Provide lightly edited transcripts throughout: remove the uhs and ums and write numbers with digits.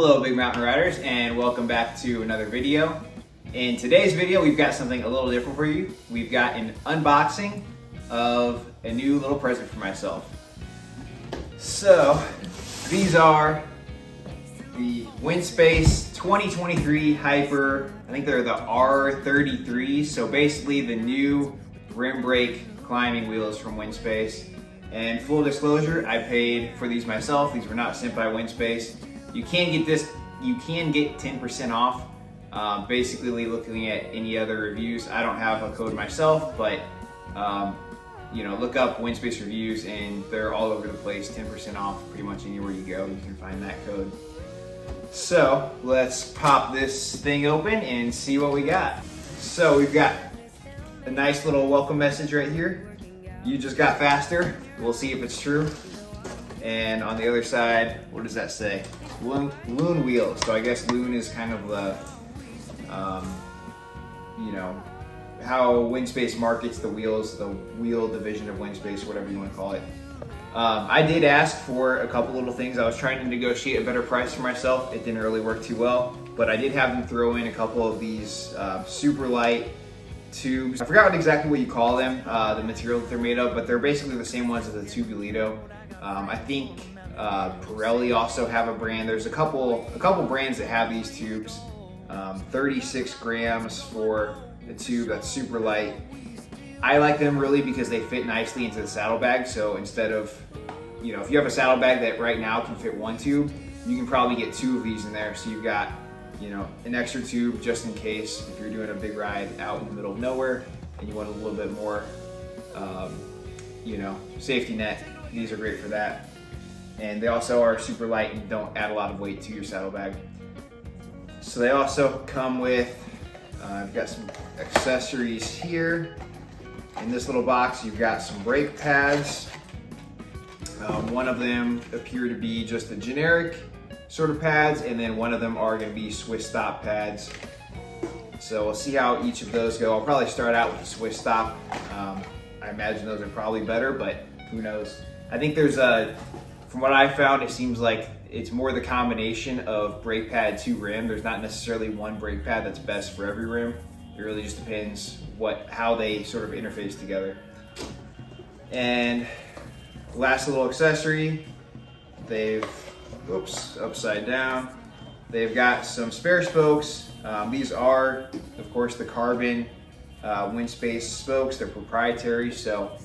Hello Big Mountain Riders, and welcome back to another video. In today's video we've got something a little different for you. We've got an unboxing of a new little present for myself. So these are the Winspace 2023 Hyper, I think they're the R33, so basically the new rim brake climbing wheels from Winspace. And full disclosure, I paid for these myself. These were not sent by Winspace. You can get 10% off. Basically looking at any other reviews. I don't have a code myself, but look up Winspace reviews and they're all over the place. 10% off pretty much anywhere you go. You can find that code. So let's pop this thing open and see what we got. So we've got a nice little welcome message right here. You just got faster. We'll see if it's true. And on the other side, what does that say? Loon wheels. So I guess Loon is kind of the, how Winspace markets the wheels, the wheel division of Winspace, whatever you want to call it. I did ask for a couple little things. I was trying to negotiate a better price for myself. It didn't really work too well, but I did have them throw in a couple of these super light tubes. I forgot exactly what you call them, the material that they're made of, but they're basically the same ones as the Tubulito. I think Pirelli also have a brand. There's a couple brands that have these tubes. 36 grams for a tube that's super light. I like them really because they fit nicely into the saddlebag. So instead of, if you have a saddlebag that right now can fit one tube, you can probably get two of these in there. So you've got, an extra tube just in case if you're doing a big ride out in the middle of nowhere and you want a little bit more, safety net. These are great for that. And they also are super light and don't add a lot of weight to your saddlebag. So they also come with, I've got some accessories here. In this little box, you've got some brake pads. One of them appear to be just the generic sort of pads, and then one of them are gonna be Swiss stop pads. So we'll see how each of those go. I'll probably start out with the Swiss stop. I imagine those are probably better, but who knows? I think there's from what I found, it seems like it's more the combination of brake pad to rim. There's not necessarily one brake pad that's best for every rim. It really just depends how they sort of interface together. And last little accessory, upside down. They've got some spare spokes. These are, of course, the carbon Winspace spokes. They're proprietary, so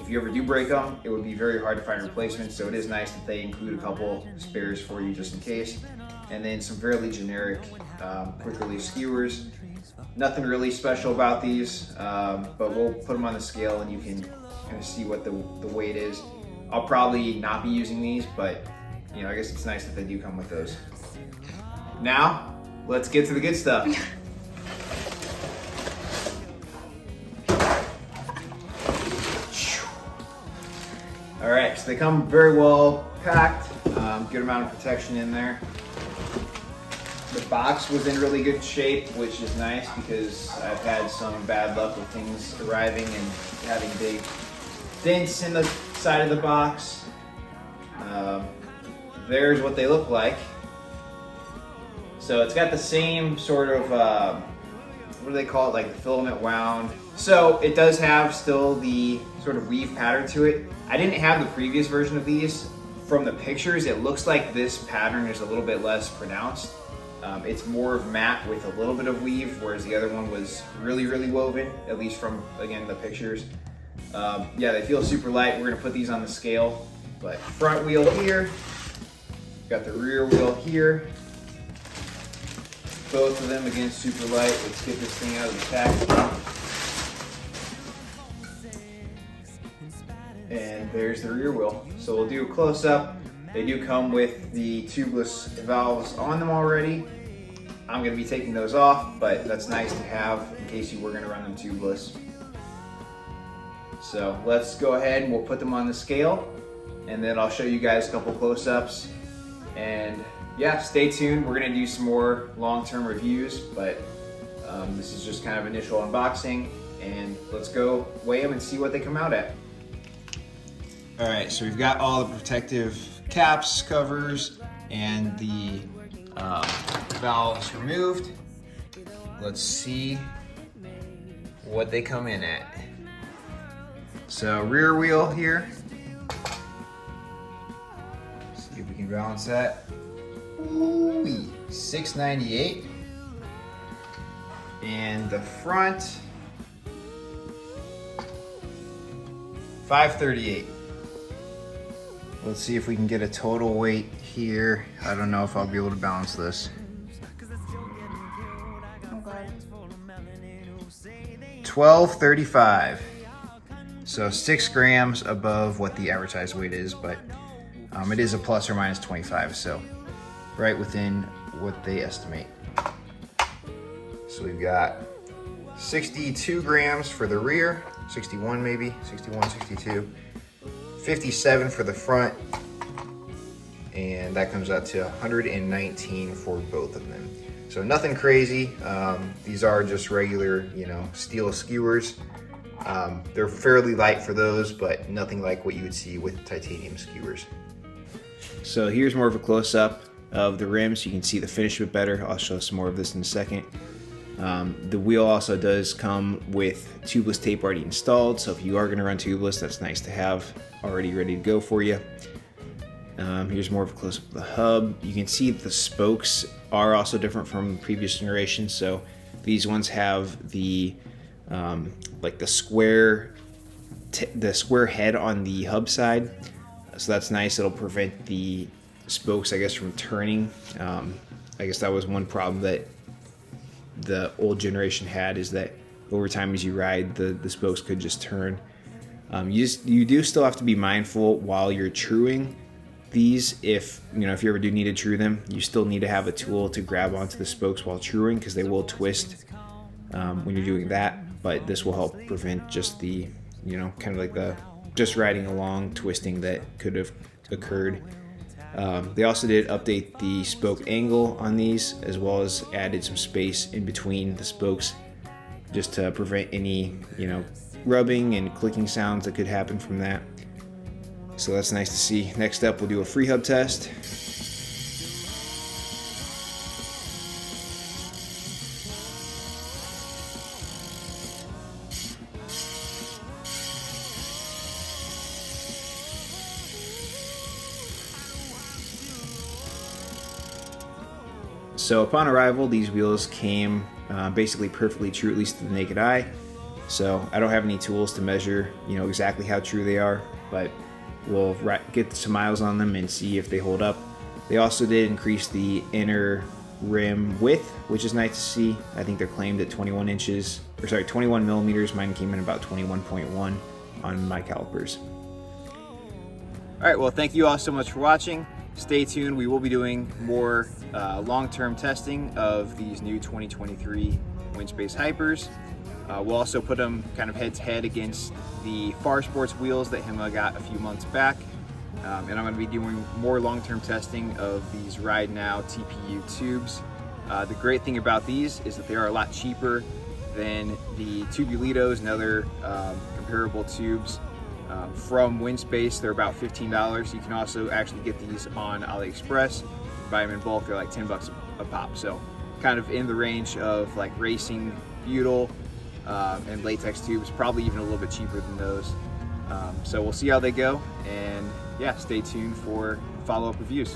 if you ever do break them, it would be very hard to find replacements. So it is nice that they include a couple spares for you just in case. And then some fairly generic quick release skewers. Nothing really special about these, but we'll put them on the scale and you can kind of see what the weight is. I'll probably not be using these, but I guess it's nice that they do come with those. Now, let's get to the good stuff. All right, so they come very well packed, good amount of protection in there. The box was in really good shape, which is nice because I've had some bad luck with things arriving and having big dents in the side of the box. There's what they look like. So it's got the same sort of, what do they call it, like the filament wound. So it does have still the sort of weave pattern to it. I didn't have the previous version of these. From the pictures, it looks like this pattern is a little bit less pronounced. It's more of matte with a little bit of weave, whereas the other one was really, really woven, at least from, again, the pictures. Yeah, they feel super light. We're gonna put these on the scale. But front wheel here, got the rear wheel here. Both of them, again, super light. Let's get this thing out of the package. And there's the rear wheel. So we'll do a close-up. They do come with the tubeless valves on them already. I'm gonna be taking those off, but that's nice to have in case you were gonna run them tubeless. So let's go ahead and we'll put them on the scale, and then I'll show you guys a couple close-ups. And yeah, stay tuned. We're gonna do some more long-term reviews, but this is just kind of initial unboxing, and let's go weigh them and see what they come out at. All right, so we've got all the protective caps, covers, and the valves removed. Let's see what they come in at. So rear wheel here. See if we can balance that. Ooh, 698. And the front, 538. Let's see if we can get a total weight here. I don't know if I'll be able to balance this. 1235. So 6 grams above what the advertised weight is, but it is a plus or minus 25, so right within what they estimate. So we've got 62 grams for the rear, 61 maybe, 61, 62, 57 for the front, and that comes out to 119 for both of them. So nothing crazy. These are just regular, steel skewers. They're fairly light for those, but nothing like what you would see with titanium skewers. So here's more of a close-up of the rim so you can see the finish a bit better. I'll show some more of this in a second. The wheel also does come with tubeless tape already installed, so if you are going to run tubeless, that's nice to have already ready to go for you. Here's more of a close-up of the hub. You can see the spokes are also different from previous generations. So these ones have the like the square head on the hub side. So that's nice. It'll prevent the spokes, I guess, from turning. I guess that was one problem that the old generation had, is that over time as you ride, the spokes could just turn. You do still have to be mindful while you're truing these. If you ever do need to true them, you still need to have a tool to grab onto the spokes while truing, because they will twist when you're doing that. But this will help prevent just the kind of like the just riding along twisting that could have occurred. They also did update the spoke angle on these, as well as added some space in between the spokes just to prevent any rubbing and clicking sounds that could happen from that. So that's nice to see. Next up, we'll do a free hub test. So upon arrival, these wheels came basically perfectly true, at least to the naked eye. So I don't have any tools to measure exactly how true they are, but we'll get some miles on them and see if they hold up. They also did increase the inner rim width, which is nice to see. I think they're claimed at 21 millimeters. Mine came in about 21.1 on my calipers. All right, well, thank you all so much for watching. Stay tuned. We will be doing more long-term testing of these new 2023 Winspace Hypers. We'll also put them kind of head-to-head against the Far Sports wheels that Hema got a few months back. And I'm going to be doing more long-term testing of these Ride Now TPU tubes. The great thing about these is that they are a lot cheaper than the Tubulitos and other comparable tubes from Winspace. They're about $15. You can also actually get these on AliExpress. Buy them in bulk, they're like 10 bucks a pop. So kind of in the range of like racing butyl and latex tubes, probably even a little bit cheaper than those. So we'll see how they go, and yeah, stay tuned for follow-up reviews.